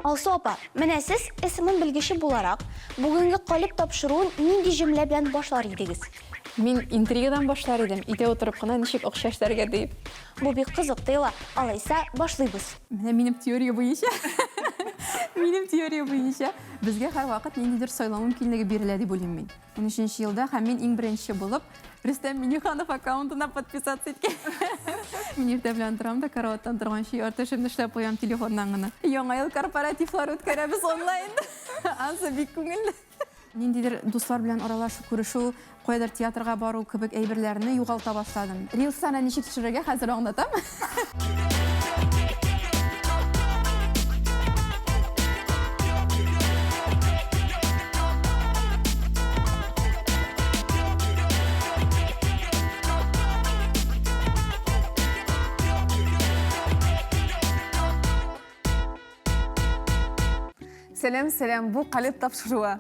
Алсу апа, менә сез исемен белгече буларак, бүгенге калып тапшыруын нинди җөмлә белән башлар идегез? Мин интригадан башлар идем, өйдә утырып кына ничек акча эшләргә дип. Бу бик кызык тоела, алайса башлыйбыз. Менә минем теория буенча. Безгә һәр вакыт ниндидер сайлау мөмкинлеге бирелә дип уйлыйм мин. 13 елда һәм мин иң беренче булып Рөстәм Миңнеханов аккаунтына подписаться иткән. Мин иртә белән торам да караваттан торганчы артышымны эшләп куям телефоннан гына. Яңа ел корпоративлар үткәрәбез онлайн. Ансы бик күңелле. Ниндидер дуслар белән аралашу, күрешү, кайдыр театрга бару кебек әйберләрне югалта башладым. Рилстан ничек төшерергә хәзер аңлатам. Сәлем, бу калып тапшыруы.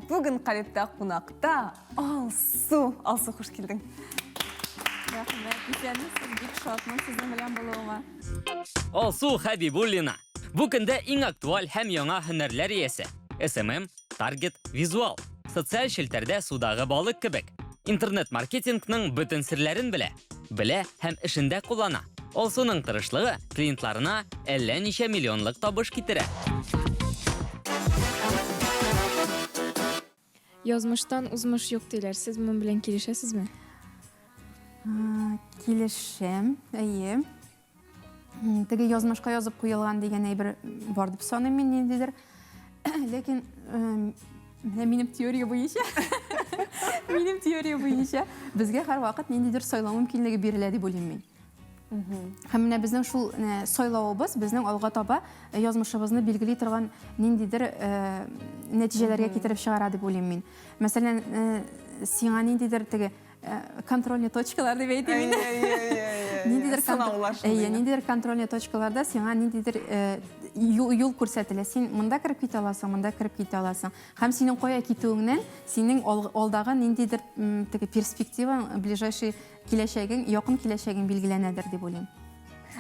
Бүген калыпта кунакта Алсу. Алсу, хуш килдең. Рәхмәт, исәнмесез, бик шатмын сезнең белән булуыма. Алсу Хәбибуллина. Бу көндә иң актуаль һәм яңа һөнәрләр иясе. SMM, Target, Visual. Социаль челтәрдә судагы балык кебек. Интернет-маркетингның бөтен серләрен белә һәм эшендә куллана. Алсуның тырышлыгы клиентларына әллә ничә миллионлык табыш китерә. Язмыштан узмыш юк диләр. Сез моның белән килешәсезме? Килешәм, әйе. Теге язмышка язып куелган дигән әйбер бар дип саныйм мин ниндидер. Ләкин минем теория буенча безгә һәр вакыт ниндидер сайлау мөмкинлеге бирелә дип уйлыйм мин. Һәм менә безнең шул сайлавыбыз безнең алга таба язмышыбызны билгели торган ниндидер нәтиҗәләргә китереп чыгара дип уйлыйм мин. Мәсәлән, сиңа ниндидер теге контрольный точкалар дип әйтим мин. Ниндидер контрольный точкаларда сиңа ниндидер юл күрсәтелә. Син монда кирип китә аласың, монда кирип китә аласың. Һәм синең кая китүеңнән синең алдагы ниндидер теге перспектива, ближайший киләчәгең, якын киләчәгең билгеләнәдер дип уйлыйм.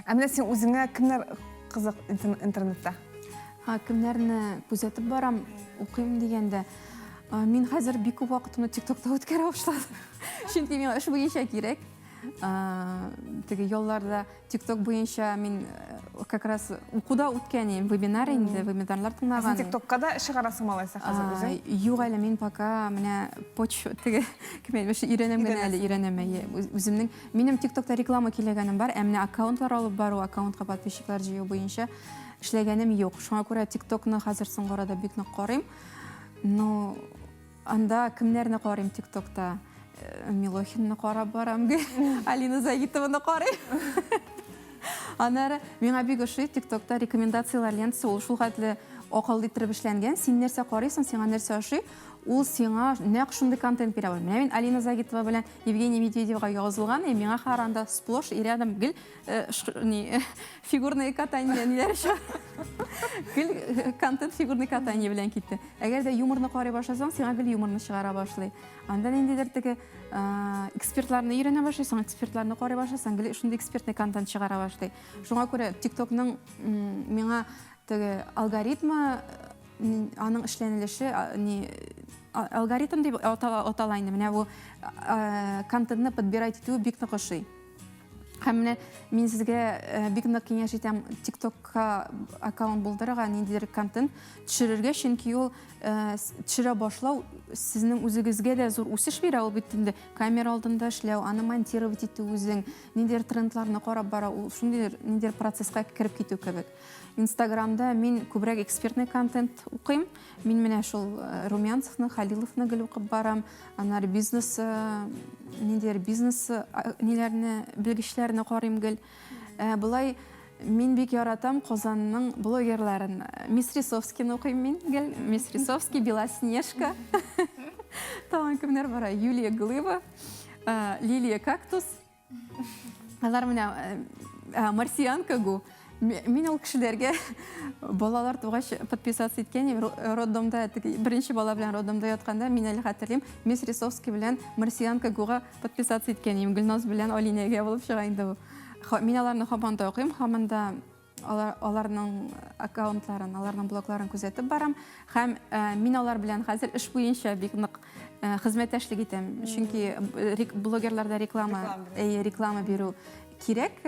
Менә син үзеңә кемнәр кызык интернетта? Кемнәрне күзәтеп барам, укыйм дигәндә, мин хәзер бик күп вакытымны TikTokта үткәрә башладым. Чөнки миңа эш буенча кирәк. Теге ялларда TikTok буенча мин как раз укуда үткәнем, вебинар инде, вебинарлар тыңлаган. Син TikTokка да чыгарасың малайса хәзер үзең? Юк әле, мин пока менә теге өйрәнәм генә әле, үземнең минем TikTokта реклама килгәнем бар, менә аккаунтлар алып бару, аккаунтка подписчиклар җыю буенча эшләгәнем юк. Шуңа күрә TikTokны хәзер соңгы арада бик нык карыйм. Но анда кемнәрне карыйм TikTokта? Милохинны карап барам, Алина Загитованы карыйм. Аннары миңа бик ошый TikTokта рекомендациялар лентасы, ул шул хәтле акыллы итеп эшләнгән. Син нәрсә карыйсың, сиңа нәрсә ошый, ул сиңа нәкъ шундый контент бирә. Менә мин Алина Загитова белән Евгения Медведевага язылган, миңа һәранда сплош и рядом гел фигурное катание ниләр шул. Гел контент фигурное катание белән китте. Әгәр дә юморны карый башласаң, сиңа гел юморны чыгара башлый. Анда ниндидер теге экспертларны өйрәнә башлыйсың, экспертларны карый башласаң, гел шундый экспертный контент чыгара башлый. Шуңа күрә TikTokның миңа теге алгоритмы, аның эшләнелеше, алгоритм дип атала инде. Менә бу контентны подбирать итү бик нык ошый. Һәм менә мин сезгә бик нык киңәш итәм TikTokка аккаунт булдырырга, ниндидер контент төшерергә, чөнки ул төшерә башлау сезнең үзегезгә дә зур үсеш бирә, ул бит инде камера алдында эшләү, аны монтировать итү үзең, ниндидер трендларны карап бара, ул шундый ниндидер процесска кирип китү кебек. Инстаграмда мин күбрәк экспертный контент укыйм. Мин менә шул Румянцевны, Халиловны гел укып барам. Аннары бизнес ниләрне, белгечләрне карыйм гел. Булай мин бик яратам Казанның блогерларын. Мисрисовскийны укыйм мин гел. Мисрисовский, Белоснежка. Тагын кемнәр бара? Юлия Глыба, Лилия Кактус. Алар менә Марсианка гу. Мин ул кешеләргә балалар тугач подписаться иткән, роддомда беренче бала белән роддомда ятканда мин әле хәтерлим, Мисрисовский белән Марсианка гуга подписаться иткән, Гөлназ белән Алинәгә булып чыга инде бу. Мин аларны һаман да укыйм, һаман да аларның аккаунтларын, аларның блогларын күзәтеп барам. Һәм мин алар белән хәзер эш буенча бик нык хезмәттәшлек итәм. Чөнки блогерларда реклама бирү кирәк,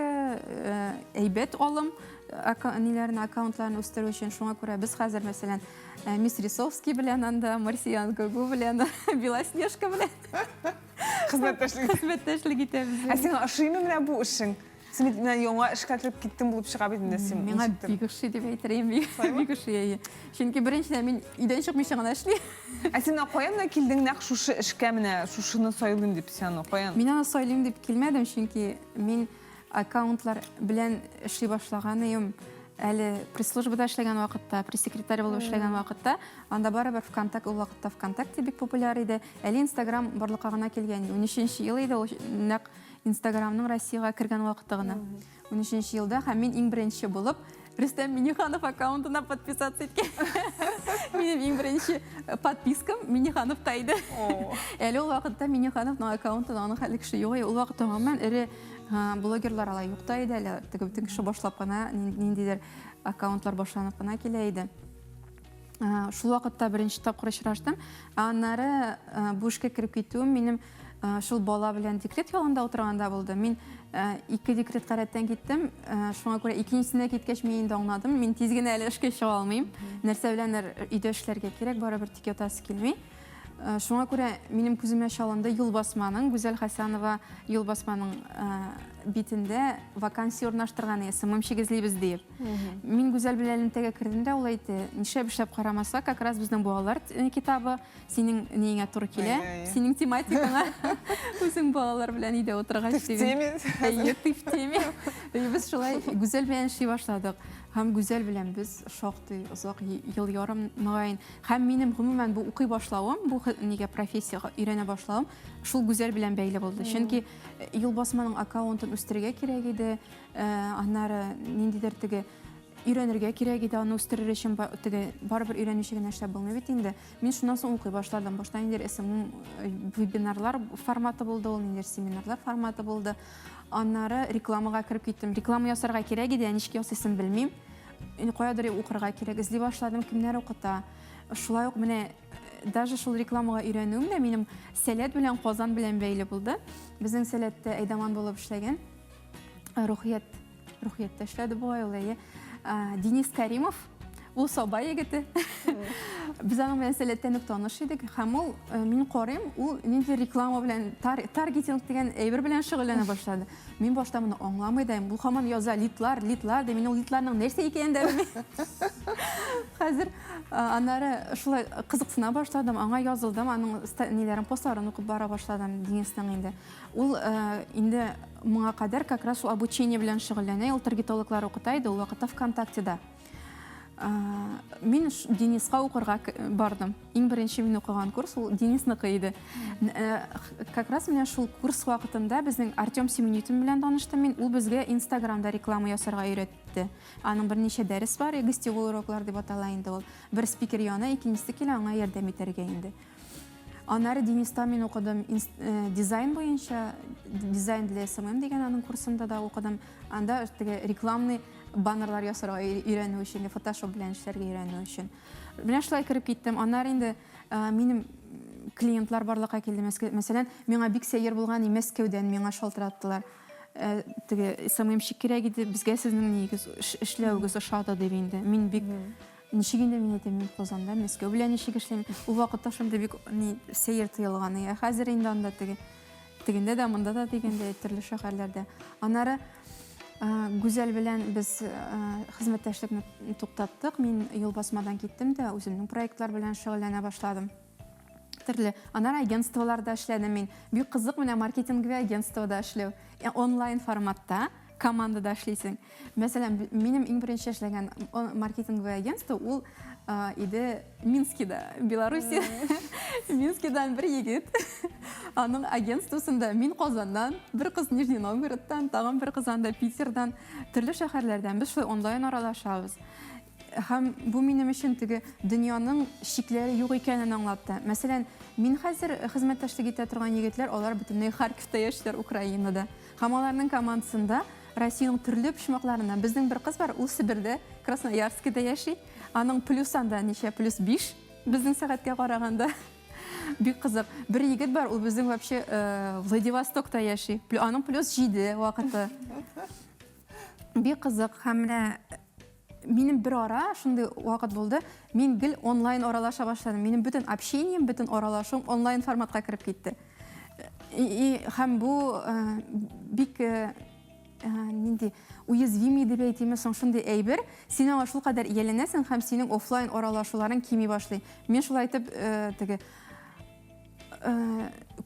әйбәт алым ниләрне аккаунтларын үстерү өчен. Шуңа күрә без хәзер мәсәлән Мисс Рисовский белән анда, Марсиан Гогу белән, Белоснежка белән хезмәттәшлек итәбез. Син ашыймы менә бу эшең? Син менә яңа эшкә кирип киттең булып чыга бит инде син. Миңа бик ошый дип әйтәм, бик ошый. Чөнки беренчедән мин өйдән чыкмыйча гына эшлим. Син каян килдең нәкъ шушы эшкә менә, шушыны сайлыйм дип син каян? Мин аны сайлыйм дип килмәдем, чөнки мин аккаунтлар белән эшли башлаганым әле пресс-службада эшләгән вакытта, пресс-секретарь булып эшләгән вакытта, анда барыбер ул вакытта ВКонтакте бик популяр иде. Әле Инстаграм барлыкка гына килгән. 13нче ел иде, нәкъ Инстаграмның Россиягә кергән вакыты гына. 13нче елда һәм мин иң беренче булып Рөстәм Минниханов аккаунтына подписаться иткән. Минем иң беренче подпискам Миннихановка иде. Әле ул вакытта Миннихановның аккаунтына аның хәле кеше юк. Ул вакытта гомумән ире блогерлар алай юкта иде, әле бөтен кеше башлап кына ниндидер аккаунтлар башланып кына килә иде. Шул вакытта беренче тапкыр очраштым. Аннары бу эшкә кирип китүем минем шул бала белән декрет ялында утырганда булды. Мин 2 декретка рәттән киттем. Шуңа күрә икенчесенә киткәч мин инде аңладым. Мин тиз генә әле эшкә чыга алмыйм. Нәрсә белән өйдә эшләргә кирәк, барыбер тик ятасы килми. Шуңа күрә минем күземә чалынды Юлбасманың, Гүзәл Хәсәнова Юлбасманың битендә вакансия урнаштырган СММ эзлибез дип. Мин Гүзәл белән элемтәгә кирдем дә ул әйтте, нишләп эшләп карамаса, как раз безнең балалар китабы синең ниңә туры килә, синең тематикаңа үзең балалар белән өйдә утыргач дип. В теме. Без шулай Гүзәл белән эшли башладык. Һәм Гүзәл белән без шактый озак ел ярым мөгаен. Һәм минем гомумән бу укый башлавым, бу нигә профессиягә өйрәнә башлавым, шул Гүзәл белән бәйле булды. Чөнки Юлбасманың аккаунтын үстерергә кирәк иде. Аннары ниндидер теге өйрәнергә кирәк иде, аны үстерер өчен теге барыбер өйрәнүче генә эшләп булмый бит инде. Мин шуннан соң укый башладым. Башта инде вебинарлар форматы булды, ул инде семинарлар форматы булды. Аннары рекламага кирип киттем. Реклама ясарга кирәк иде, ничек ясыйсын белмим. Каядыр укырга кирәк, эзли башладым, кемнәр укыта. Шулай ук менә даже шул рекламага өйрәнүем дә минем Сәләт белән Казан белән бәйле булды. Безнең Сәләттә Әйдаман булып эшләгән. Рухиятта эшләде бу айлы. Денис Каримов, ул Саба егете. Biz аның белән Сәләттән үк таныш идек. Һәм ул мин карыйм, ул нинди реклама белән, таргетинг дигән әйбер белән шөгыльләнә башлады. Мин башта моны аңламый идем. Бу һаман яза лидлар, ди. Мин ул лидларның нәрсә икәнен дә белмим. Хәзер аннары шулай кызыксына башладым, аңа язылдым, аның ниләрен, постларын укып бара башладым Денисның инде. Ул инде моңа кадәр как раз ул обучение белән шөгыльләнә, ул таргетологлар укыта иде, ул вакытта ВКонтактеда. Мин Дениска укырга бардым. Иң беренче мин укыган курс ул Денисныкы иде. Как раз менә шул курс вакытында безнең Артем Семенютин белән таныштым мин. Ул безгә Инстаграмда реклама ясарга өйрәтте. Аның берничә дәрес бар, гостевой уроклар дип атала инде ул. Бер спикер яна, икенчесе килә аңа ярдәм итәргә инде. Аннары Дениста мин укыдым дизайн буенча, дизайн для СММ дигән аның курсында да укыдым. Анда рекламный баннерлар ясарга өйрәнү өчен, Photoshop белән эшләргә өйрәнү өчен. Менә шулай кирип киттем. Аннары инде минем клиентлар барлыкка килде. Мәсәлән, миңа бик сәер булган Мәскәүдән миңа шалтыраттылар. Теге СММщик кирәк иде, безгә сезнең нигез эшләүгез ошады дип инде. Мин бик ничек инде мин әйтәм, мин Казанда Мәскәү белән ничек эшләйм. Ул вакытта шундый бик сәер тыелган. Хәзер инде анда тегендә дә, монда да дигәндә төрле шәһәрләрдә. Аннары Гүзәл белән без хезмәттәшлекне туктаттык. Мин Юлбасмадан киттем дә, үземнең проектлар белән шөгыльләнә башладым. Төрле аннары агентстволарда эшләдем мин. Бик кызык менә маркетинговый агентствода эшләү. Онлайн форматта командада эшлисең. Мәсәлән, минем иң беренче эшләгән маркетинговый агентство ул иде Минскида, Белоруссия. Минскидан бер егет. Аның агентствосында мин Казаннан, бер кыз Нижний Новгородтан, тагын бер кыз анда Питердан, төрле шәһәрләрдән без шулай онлайн аралашабыз. Һәм бу минем өчен теге дөньяның шикләре юк икәнен аңлатты. Мәсәлән, мин хәзер хезмәттәшлек итә торган егетләр, алар бөтенләй Харьковта яшьләр, Украинада. Һәм аларның командасында Россияның түрлі пішмақларынан. Біздің бір қыз бар, ол Сібірде, Красноярскіде яши. Аның плюсанда неше плюс 5 біздің сағатқа қарағанда. Бик қызық. Бір егет бар, ол біздің вообще Владивостокта яши. Аның плюс 7 уақыты. Бик қызық. Хамна менің бір ара, шындай уақыт болды, мен гіл онлайн оралаша башладым. Менің бүтін общением, бүтін оралашым онлайн форматқа кіріп кетті. Хам бұл бик уязвимый деп айтемесің, шындай әйбір. Сен оға шул қадар еленесің, хам сенің офлайн оралашуларын кеми башлай. Мен шул айтып,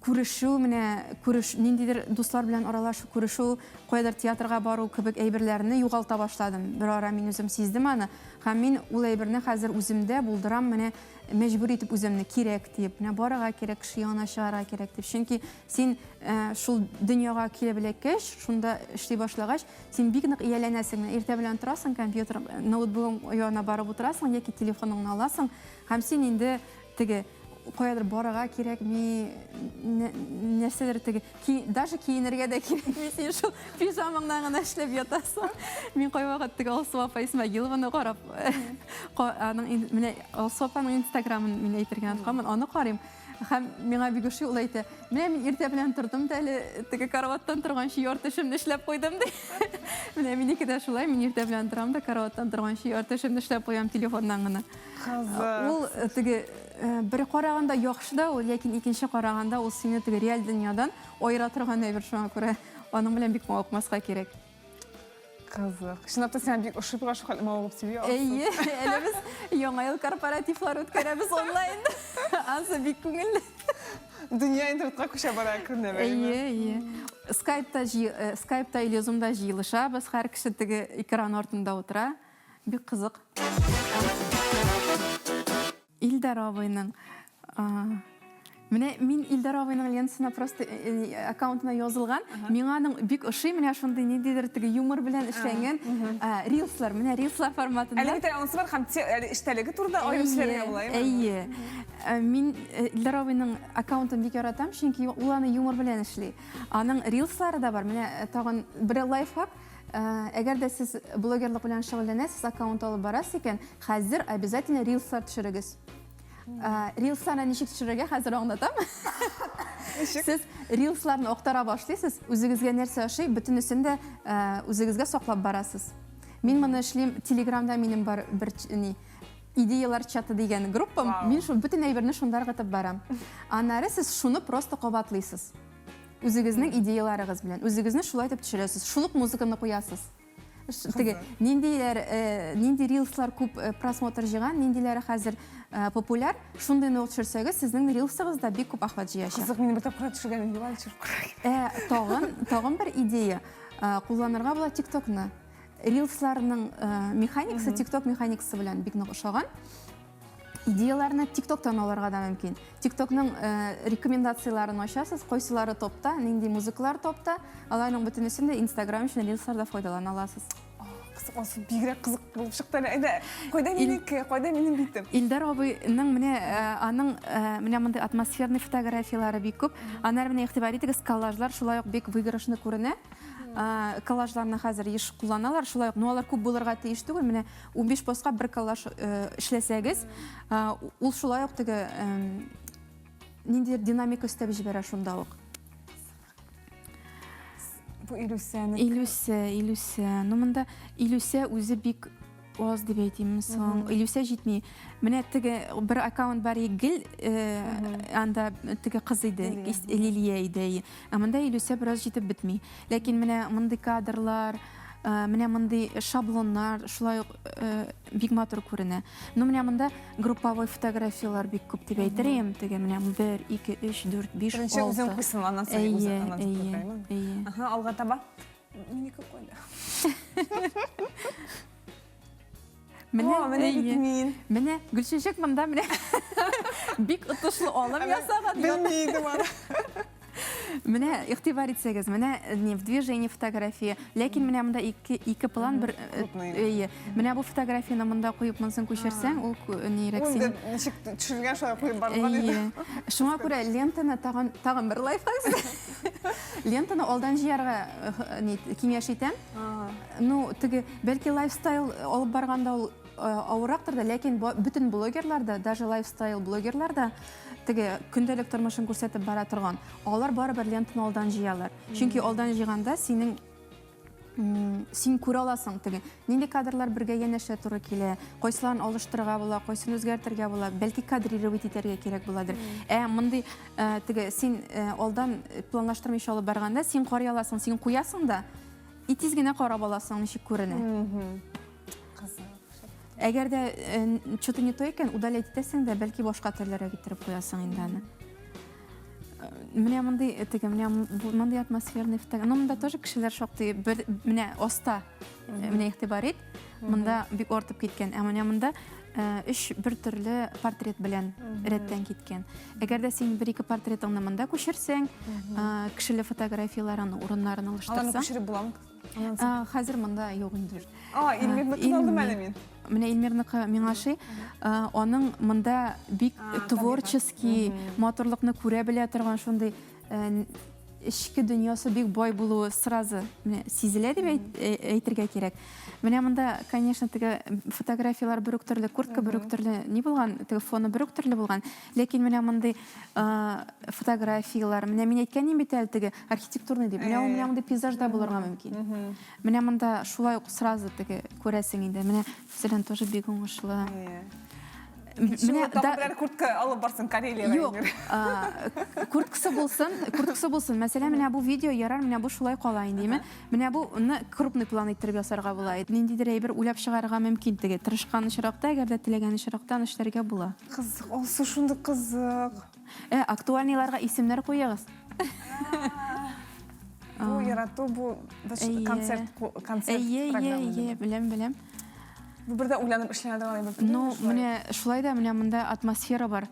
күрешу, нендейдер достар білән аралашу, күрешу, қойдар театрға бару кебек әйберләріне юғалта башладым. Bir ara мен өзім сездім аны. Һәм мен ул әйберне хәзер үземдә булдырам, менә мәҗбүр итеп үземне кирәк дип, менә барырга кирәк, кеше янына чыгарга кирәк дип. Чөнки син шул дөньяга килә беләкәч, шунда эшли башлагач, син бик нык ияләнәсең. Иртә белән торасың, компьютер, ноутбук янына барып утырасың, яки телефоныңны аласың, һәм син инде теге қоядыр барыға керек, нәрселер теге, даже киінерге де керек, сен шул пижамаңнан ғана эшләп ятасың. Мен қой вақыт теге Алсу апа Исмагилованы қарап, Алсу апаның инстаграмын мен әйтергән атқанмын, аны қарайым. Һәм миңа бик ошый ул әйтә. Менә мин иртә белән тордым да әле теге караваттан торганчы ярты эшемне эшләп куйдым ди. Менә минеке дә шулай, мин иртә белән торам да караваттан торганчы ярты эшемне эшләп куям телефоннан гына. Ул теге бер караганда яхшы да, ләкин икенче караганда ул сине теге реаль дөньядан айыра торган әйбер, шуңа күрә аның белән бик мавыкмаска кирәк. Қызық. Шынапта сен бик ошыпыға шуқал мауығып себе алсың. Әйе, әлі біз яңа ел корпоративлар өткәрәбіз онлайн. Ансы бик күңелле. Дүния интернетқа көше бара күріне бәрі. Әйе. Скайпта или Zoom'да жиылышабыз, һәр кеше теге экран артында отыра. Бик қызық. Илдар абайның мен Илдар абайның лентасына просто аккаунтына язылған. Мен аның бик ошый, менә шундай ниндидер теге юмор белән эшләнгән рилслар, менә рилслар форматында. Әле бит анысы бар, һәм эштәлеге турында аерым сөйләргә була. Әйе. Мин Илдар абайның аккаунтын бик яратам, чөнки ул аны юмор белән эшли. Аның рилслары да бар. Менә тагын бер лайфхак. Әгәр дә сез блогерлык белән шөгыльләнәсез, аккаунт алып барасыз икән, хәзер обязательно рилслар төшерегез. Рилсларны ничек төшерергә хәзер аңлатам. Сез рилсларны актара башлыйсыз, үзегезгә нәрсә ошый, бөтенесен дә үзегезгә саклап барасыз. Мин моны эшлим, Телеграмда минем бар бер идеялар чаты дигән группам. Мин шул бөтен әйберне шунда ыргытып барам. Аннары сез шуны просто кабатлыйсыз. Үзегезнең идеяларыгыз белән, үзегезне шулай итеп төшерәсез. Шулык музыканы куясыз. Теге нинди рилслар күп просмотр җыйган, ниндиләре хәзер популяр, шундый ны төшерсәгез, сезнең рилсыгызда бик күп охват җыячак. Қызық, мине бер тапкыр төшергән юллар төшереп. Тагын бер идея. Кулланырга була TikTokны. Рилсларның механикасы TikTok механикасы белән бик нык ошаган. Идеяларны TikToktан алырга да мөмкин. TikTokның рекомендацияларын ачасыз, койсылары топта, нинди музыкалар топта, аларның бөтенесен дә Instagram өчен рилсларда файдалана аласыз. Қызық, осы бигрәк қызық булып чыкты. Әйдә, кайда минеке, кайда минем битем. Илдар абыйның менә аның менә мондай атмосферный фотографиялары бик күп. Аннары менә игътибар итегез, коллажлар шулай ук бик выигрышны күренә. Коллажларны хәзер еш кулланалар, шулай ук алар күп булырга тиеш түгел. Менә 15 постка бер коллаж эшләсәгез, ул шулай ук теге ниндидер динамика өстәп җибәрә шунда ук. Бу Илюсяны. Илюся. Ну монда Илюся үзе бик аз дип әйтим соң. Илюся җитми. Менә теге бер аккаунт бар гел, анда теге кыз иде, Лилия иде. Монда Илюся бераз җитеп бетми. Ләкин менә мондый кадрлар, менә мондый шаблоннар шулай ук бик матур күренә. Ну менә монда групповой фотографиялар бик күп дип әйтерем. Теге менә 1, 2, 3, 4, 5, 6. Үзем куйсын, аннан соң үзем. Әйе. Алга таба. Минеке кайда? Менә Гөлчәчәк монда менә бик отышлы алым ясаган. Белмидем аны. Менә игътибар итсәгез, менә в движении фотография, ләкин менә монда ике план бер. Менә бу фотографияны монда куеп монсын күчерсәң, ул нирәк син. Ул ничек төшергән шулай куеп барган иде. Шуңа күрә лентаны тагын бер лайфхак. Лентаны алдан жиярга кеңеш итәм. Ну, теге бәлки лайфстайл алып барганда ул авырактыр да, ләкин бүтән блогерларда, даже лайфстайл блогерларда теге көндәлек тормышын күрсәтеп бара торган. Алар барыбер лентаны алдан җыялар. Чөнки алдан җыйганда син күрә аласың теге. Нинди кадрлар бергә янәшә туры килә, кайсыларын алыштырырга була, кайсын үзгәртергә була, бәлки кадрировать итәргә кирәк буладыр. Мондый теге син алдан планлаштырмыйча алып барганда син карый аласың, син куясың да, и тиз генә карап аласың, ничек күренә. Әгәр дә что-то не то икән, удалять итәсең дә, бәлки башка төрләргә китереп куясың инде аны. Менә мондый атмосферный фотография. Ну, монда тоже кешеләр шактый менә оста, менә игътибар ит. Монда бик артып киткән. Менә монда 3 бер төрле портрет белән рәттән киткән. Әгәр дә син бер-ике портретыңны монда күчерсәң, кешеле фотографияларын, урыннарын алыштырсаң. Аларны күчереп буламы? Хәзер монда юк инде. Илмирне кылдым әле мин. Менә Илмирныкы миңашый, аның монда бик творческий моторлыкны күрә белә торган шундый эчке дөньясы бик бай булуы сразу сизелә дип әйтергә кирәк. Менә монда, конечно, теге фотографиялар бер үк төрле, куртка бер үк төрле ни булган, теге фоны бер үк төрле булган. Ләкин менә мондый фотографиялар, менә мин әйткәнем бит әле теге архитектурный дип. Менә мондый пейзажда булырга мөмкин. Менә монда шулай ук сразу теге күрәсең инде. Менә фәсәлән тоже бик уңышлы. Менә да куртка алып барсын Карелияга. Юк, курткасы булсын. Мәсәлән, менә бу видео ярар, менә бу шулай кала инде. Менә бу крупный план иттереп ясарга була. Ниндидер әйбер уйлап чыгарырга мөмкин теге. Тырышкан очракта, әгәр дә теләгән очракта эшләргә була. Кызык, алсу шундый кызык. Актуальныйларга исемнәр куягыз. Бу ярату, бу концерт программасы. Беләм. Бу бердә уйланып эшләнәдегән бер. Ну, менә шулай да менә монда атмосфера бар.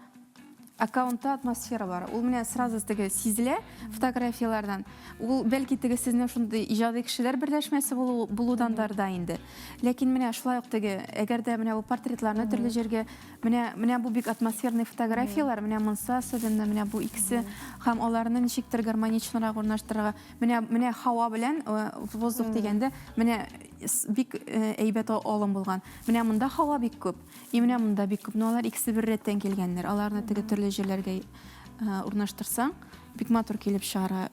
Аккаунтта атмосфера бар. Ул менә сразу теге сизелә фотографиялардан. Ул бәлки теге сезнең шундый иҗади кешеләр берләшмәсе булудандар да инде. Ләкин менә шулай ук теге, әгәр дә менә бу портретларны төрле җиргә, менә бу бик атмосферный фотографиялар, менә монса особенно менә бу икесе һәм аларны ничектер гармоничнырак урнаштырырга, менә һава белән воздух дигәндә, менә бик әйбәт алым булган. Менә монда һава бик күп. Менә монда бик күп. Алар икесе бер рәттән килгәннәр. Аларны теге төрле җирләргә урнаштырсаң, бик матур килеп чыгара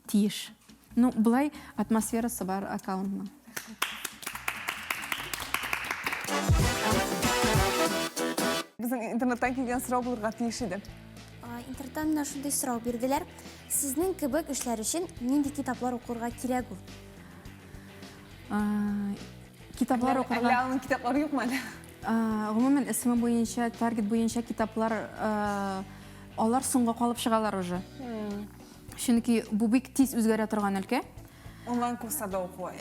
тиеш. Ну, булай атмосферасы бар аккаунтның. Безнең интернеттан килгән сорау булырга тиеш иде. Интернеттан шундый сорау бирделәр. Сезнең кебек эшләр өчен нинди китаплар укырга кирәк ул? Китаплар укырга. Әллә аның китаплары юкмы әле? Гомумән исеме буенча, таргет буенча китаплар алар соңга калып чыгалар уже. Чөнки бу бик тиз үзгәрә торган өлкә. Онлайн курсларда укуы.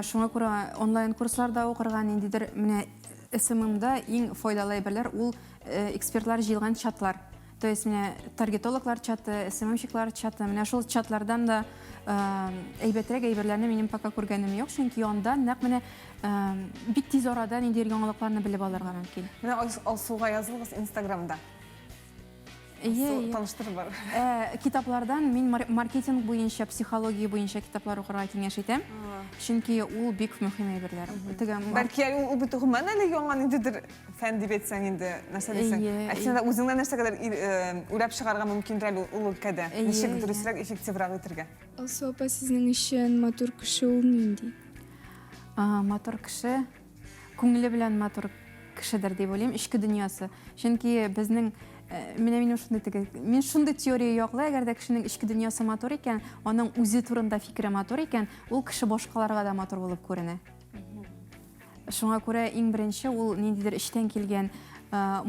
Шуңа күрә онлайн курсларда укырга ниндидер менә исемемдә иң файдалы әйберләр ул экспертлар җыелган чатлар. То есть менә таргетологлар чаты, СММщиклар чаты, менә шул чатлардан да әйбәтрәк әйберләрне минем пока күргәнем юк, чөнки анда нәкъ менә бик тиз арада ниндидер яңалыкларны белеп алырга мөмкин. Менә алсуга язылыгыз Инстаграмда. Таныштырып бар. Китаплардан мин маркетинг буенча, психология буенча китаплар укырга киңәш итәм. Чөнки ул бик мөһим әйберләр. Бәлки ул бит гомән әле яңа ниндидер фән дип әйтсәң инде, нәрсә дисәң. Әйтсәң үзеңнән нәрсәгәдер уйлап чыгарга мөмкин әле ул өлкәдә. Ничек дөресрәк, эффективрак итәргә. Алсу апа, сезнең өчен матур кеше ул нинди? Матур кеше, күңеле белән матур кешедер дип уйлыйм, ичке дөньясы. Чөнки безнең Минем шундый теория яклы, әгәр дә кешенең ичке дөньясы матур икән, аның үзе турында фикере матур икән, ул кеше башкаларга да матур булып күренә. Шуңа күрә иң беренче ул ниндидер эчтән килгән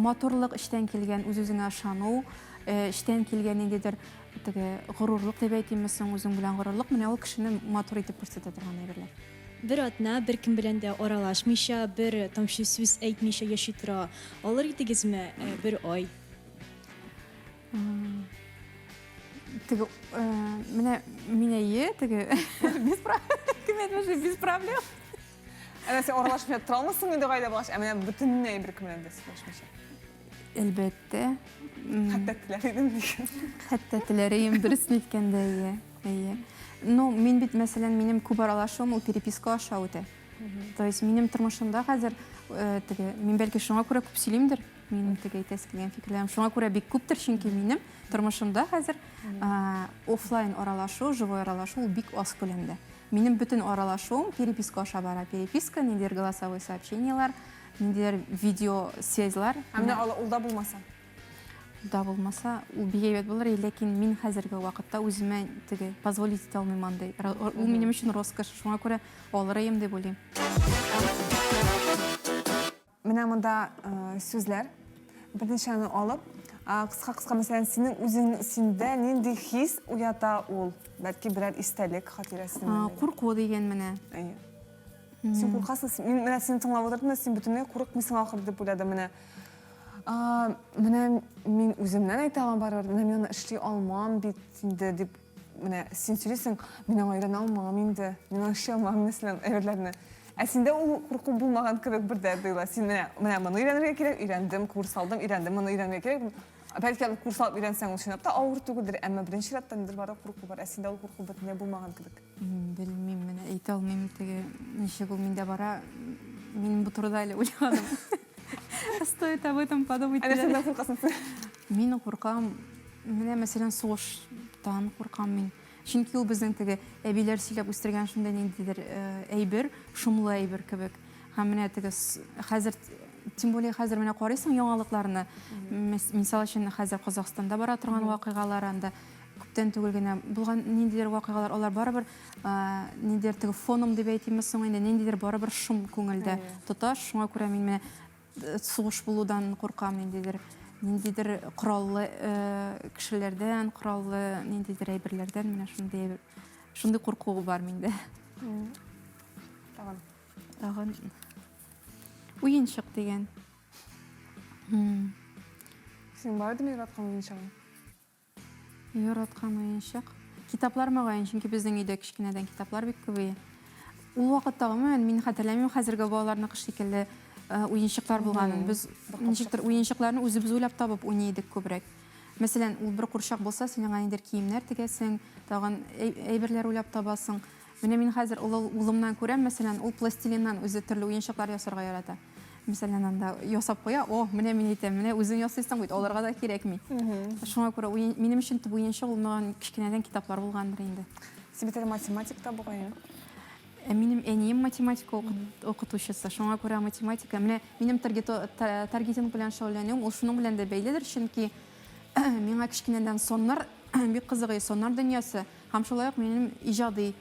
матурлык, эчтән килгән үз-үзеңә ышану, эчтән килгән ниндидер теге горурлык дип әйтимме соң, үзең белән горурлык, менә ул кешене матур итеп күрсәтә торган әйберләр. Бер атна, бер кем белән дә аралашмыйча, бер тамчы сүз әйтмичә яши тора. Алыр идегезме бер ай? Теге мине теге без проблем. Әнә сен аралашмый тора алмыйсың инде гаилә багыш, әмма бөтенләй бер кем белән дә сөйләшмичә. Әлбәттә. Хәтта теләр идем диген. Хәтта теләр идем дөресен әйткәндә. Ну, мен бит мәсәлән минем күп аралашуым ул переписка аша үтә. То есть минем тормышымда хәзер теге мин бәлки шуңа күрә күп сөйлимдер. Минем теге әйтәсе килгән фикерләрем шуңа күрә бик күптер, чөнки минем тормышымда хәзер офлайн аралашу, живой аралашу ул бик аз күләмдә. Минем бөтен аралашуым переписка аша бара. Переписка, ниндидер голосовой сообщениялар, ниндидер видео связьлар. Менә улда булмаса. Да булмаса, ул бик әйбәт булыр, ләкин мин хәзерге вакытта үземә теге позволить итә алмыйм андай. Ул минем өчен роскошь, шуңа күрә алырым дип уйлыйм. Менә монда сүзләр. Берничәне алып, кыска мәсәлән, синең үзең синдә нинди хис уята ул? Бәлки берәр истәлек, хатирәсен. Курку дигән менә. Син куркасың, мин менә сине тыңлап утырдым, син бөтенләй курыкмыйсың ахыр дип уйладым менә. Менә мин үземнән әйтә алам барыр, менә мин аны эшли алмам бит инде дип менә син сөйлисең, мин аңа өйрәнә алмам инде, мин аны эшли алмам мәсәлән, әйберләрне. Ә синдә ул курку булмаган кебек бердә буйла. Син менә моны өйрәнергә кирәк, өйрәндем, курс алдым, өйрәндем, моны өйрәнергә кирәк. Бәлки ул курс алып өйрәнсәң ул чынлап та авыр түгелдер, әмма беренче рәттән нидер бар курку бар. Ә синдә ул курку бөтенләй булмаган кебек. Белмим, менә әйтә алмыйм теге ничек ул миндә бара. Мин бу турыда әле уйлаганым. Стоит об этом подумать. Әнә син куркасың. Мин куркам, менә мәсәлән сугыштан куркам мин. Чөнки ул безнең теге әбиләр сөйләп үстергән шунда ниндидер әйбер, шомлы әйбер кебек. Һәм менә теге хәзер, тем более хәзер менә карыйсың яңалыкларны. Мисал өчен хәзер Казакъстанда бара торган вакыйгалар анда күптән түгел генә булган ниндидер вакыйгалар, алар барыбер ниндидер теге фоном дип әйтимме соң инде ниндидер барыбер шум күңелдә тота. Шуңа күрә мин менә сугыш булудан куркам, ниндидер кораллы кешеләрдән, кораллы ниндидер әйберләрдән менә шундый курку бар миндә. Тагын уенчык дигән. Син бар идеме яраткан уенчыгың? Яраткан уенчык. Китаплар мөгаен, чөнки безнең өйдә кичкенәдән китаплар бик күбәя. Ул вакытта мин хәтерләмим, хәзерге балаларны шикелле уенчыклар булганын. Без ничектер уенчыкларны үзебез уйлап табып уйныйдык күбрәк. Мәсәлән, ул бер курчак булса, син аңа ниндидер киемнәр тегәсең, тагын әйберләр уйлап табасың. Менә мин хәзер улымнан күрәм, мәсәлән, ул пластилиннан үзе төрле уенчыклар ясарга ярата. Мәсәлән, анда ясап куя, менә мин әйтәм, менә үзең ясыйсың бит, аларга да кирәкми. Шуңа күрә минем өчен төп уенчык ул миңа кичкенәдән китаплар булгандыр инде. Син бит математикта булган. Минем әнием математика укытучысы, шуңа күрә математика. Менә минем таргетинг белән шөгыльләнүем ул шуның белән дә бәйледер, чөнки миңа кичкенәдән соннар бик кызыгый, соннар дөньясы. Һәм шулай ук минем иҗади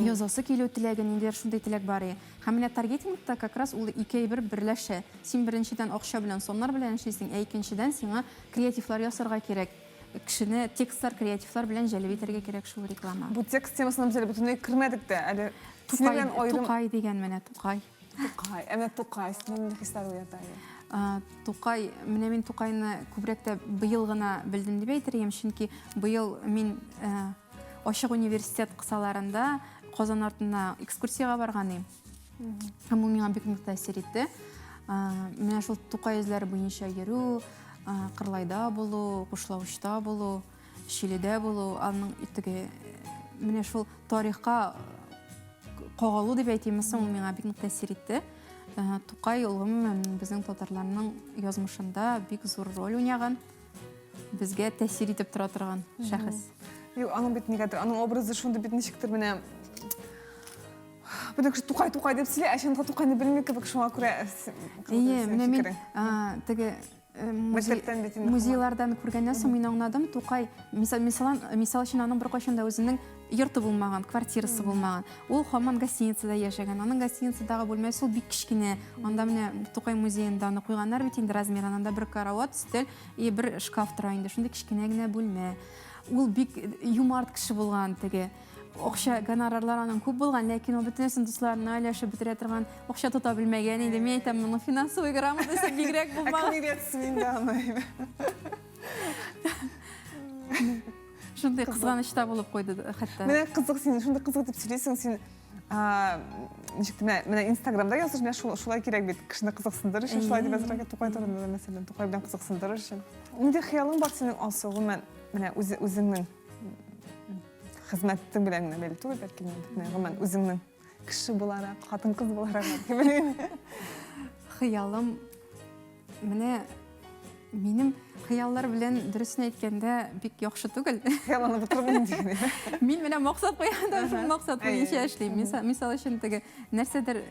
язасы килү теләге, ниндидер шундый теләк бар. Һәм менә таргетингта как раз ул ике әйбер берләшә. Син беренчедән акча белән, соннар белән эшлисең, ә икенчедән сиңа креативлар ясарга кирәк. Кешене текстлар, креативлар белән җәлеп итәргә кирәк шул реклама. Бу текст темасына без бөтенләй кирмәдек дә, әле Тукай дигән менә Тукай. Тукай, әмма Тукай, синең хисләр уята. Тукай, менә мин Тукайны күбрәк тә быел гына белдем дип әйтергә, чөнки быел мин Ачык университет кысаларында Казан артына экскурсияга барган идем. Һәм ул миңа бик нык тәэсир итте. Менә шул Тукай эзләре буенча йөрү, Кырлайда булу, Кушлавычта булу, Шиледә булу, аның итеге менә шул тарихка кагалу дип әйтимме соң, миңа бик нык тәэсир итте. Тукай ул безнең татарларның язмышында бик зур роль уйнаган, безгә тәэсир итеп тора торган шәхес. Аның бит нигәдер, аның образы шунда бит ничектер менә бу кеше Тукай дип сөйлә, ә чынга Тукайны белми кебек, шуңа күрә. Менә мин теге музейлардан күргәннән соң мин аңладым, Тукай мисал өчен аның беркайчан да үзенең йорты булмаган, квартирасы булмаган. Ул һаман гостиницада яшәгән. Аның гостиницадагы бүлмәсе ул бик кичкенә. Анда менә Тукай музеенда аны куйганнар бит инде размерын. Анда бер карават, стель и бер шкаф тора инде. Шундый кичкенә генә бүлмә. Ул бик юмарт кеше булган теге. Акча гонорарлар аның күп булган, ләкин ул бөтенесен дусларына айлашып бетерә торган, акча тота белмәгән инде. Мин әйтәм, моның финансовый грамотасы бигрәк булмаган. Шундай кызганычта булып куйды хәтта. Менә кызык, син шундай кызык дип сөйлисең, син ничек менә Инстаграмда языш, менә шулай кирәк бит, кешене кызыксындырыр өчен, шулай дип әзрәк Тукай турында мәсәлән, Тукай белән кызыксындырыр өчен. Нинди хыялың бар синең алсу, гомумән менә үзеңнең хезмәттең белән генә бәлки түгел, бәлки гомумән үзеңнең кеше буларак, хатын-кыз буларак белмим. Хыялым менә минем хыяллар белән дөресен әйткәндә бик яхшы түгел. Хыялланып утырдым диген. Мин менә максат куям, шул максат буенча эшлим. Мисал өчен теге нәрсәдер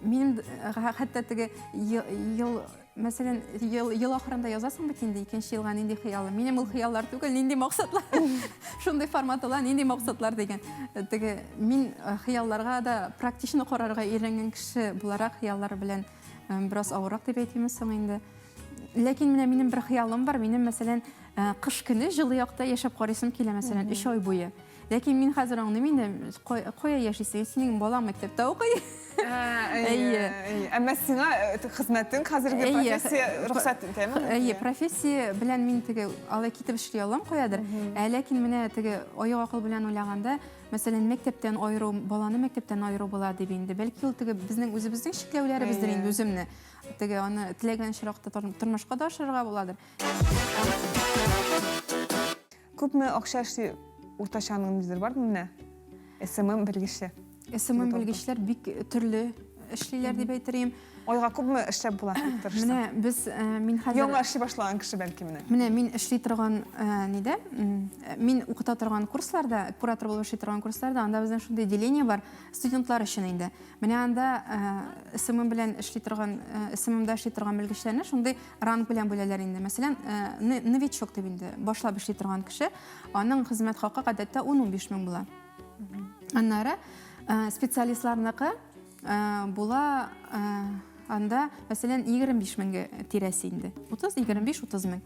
минем хәтта теге ел мәсәлән ел ахырында язасың бит инде икенче елга нинди хыялым. Минем ул хыяллар түгел, нинди максатлар. Шундый форматлар, нинди максатлар дигән. Теге мин хыялларга да практичны карарга өйрәнгән кеше буларак хыяллар белән бераз авырак дип әйтәм соң инде. Ләкин менә минем бер хыялым бар. Минем мәсәлән кыш көне җылы якта яшәп карыйсым килә мәсәлән 3 ай буе. Ләкин мин хәзер аңлыйм инде кая яшисең? Синең балаң мәктәптә укый. Әмма сиңа хезмәтең хәзерге профессия рөхсәт итәме? Профессия белән мин теге алай китеп эшли алам куядыр. Ләкин менә теге аяк акыл белән уйлаганда, мәсәлән, мәктәптән айыру, баланы мәктәптән айыру була дип инде. Бәлки ул теге безнең үзебезнең шикләүләребездер инде үземне. Теге аны теләгән чиракта тормышка да ашырга буладыр. Күпме акча эшли уртачаның нидер бармы менә? СММ белгече. СММ белгечләр бик төрле эшлиләр дип әйтерим. Айга күпме эшләп була? Менә без мин хәзер Яңа эшли башлаган кеше бәлки менә. Менә мин эшли торган нидә? Мин укыта торган курсларда, куратор булып эшли торган курсларда, анда безнең шундый деление бар студентлар өчен инде. Менә анда СММ белән эшли торган, СММда эшли торган белгечләрне шундый ранг белән бүләләр инде. Мәсәлән, новичок дип инде, башлап эшли торган кеше, аның хезмәт хакы гадәттә 10-15 мең була. Аннары специалистларныкы була анда, мәсәлән, 25 меңгә тирәсе инде. 25-30 мең.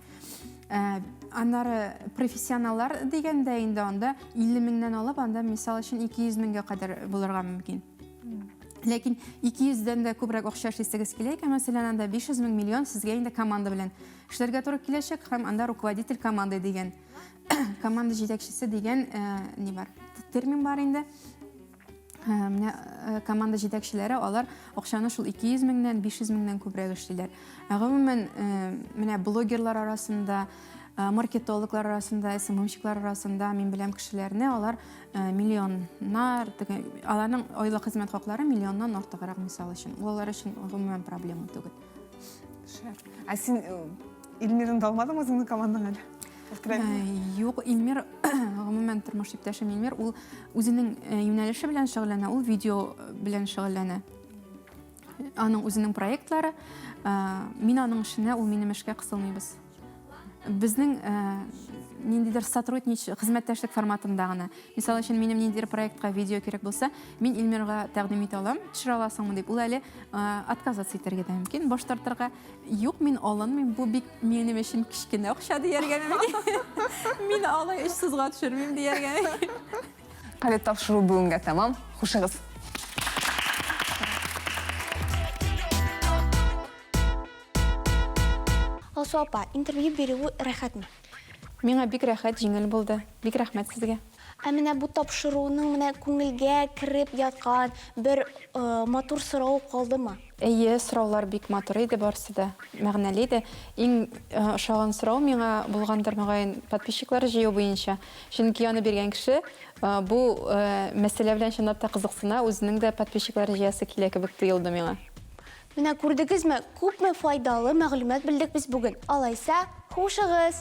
Аннары профессионаллар дигәндә инде анда 50 меңнән алып, анда мисал өчен 200 меңгә кадәр булырга мөмкин. Ләкин 200-дән дә күбрәк акча эшлисегез килә икән, мәсәлән, анда 500 мең миллион сезгә инде команда белән эшләргә туры киләчәк, һәм анда руководитель команды дигән, команда җитәкчесе дигән ни бар? Термин бар инде. Команда җитәкчеләре алар акчаны шул 200 меңнән 500 меңнән күбрәк эшлиләр. Гомумән менә блогерлар арасында, маркетологлар арасында, СММщиклар арасында мин беләм кешеләрне, алар миллионнар, аларның айлык хезмәт хаклары миллионнан артыграк мисал өчен. Улар өчен гомумән проблема түгел. Ә син Илмирны алмадыңмы үзеңнең командаңа? Юк, Илмир гомумән тормыш иптәшем Илмир, ул үзенең юнәлеше белән шөгыльләнә, ул видео белән шөгыльләнә. Аның үзенең проектлары, мин аның эшенә, ул минем эшкә кысылмыйбыз. Безнең ниндидер сотрудничество, хезмәттәшлек форматында гына. Мисал өчен минем ниндидер проектка видео кирәк булса, мин Илмирга тәкъдим итә алам, төшерә аласыңмы дип. Ул әле отказаться итәргә дә мөмкин, баш тартырга. Юк, мин алынмыйм, бу бик минем өчен кичкенә акча дияргә мөмкин. Мин алай эшсезгә төшермим дияргә. Калет тапшыру бүгенгә тәмам. Хушыгыз. Алсу апа, интервью бирү рәхәтме? Миңа бик рәхәт, җиңел булды. Бик рәхмәт сезгә. Ә менә бу тапшыруның менә күңелгә кирип яткан бер матур сорау калдымы? Әйе, сораулар бик матур иде, барысы да мәгънәле иде. Иң ошаган сорау миңа булгандыр мөгаен подписчиклар җыю буенча. Чөнки аны биргән кеше бу мәсьәлә белән чынлап та кызыксына, үзенең дә подписчиклар җыясы килә кебек тоелды миңа. Менә күрдегезме, күпме файдалы мәгълүмат белдек без бүген. Алайса, хушыгыз!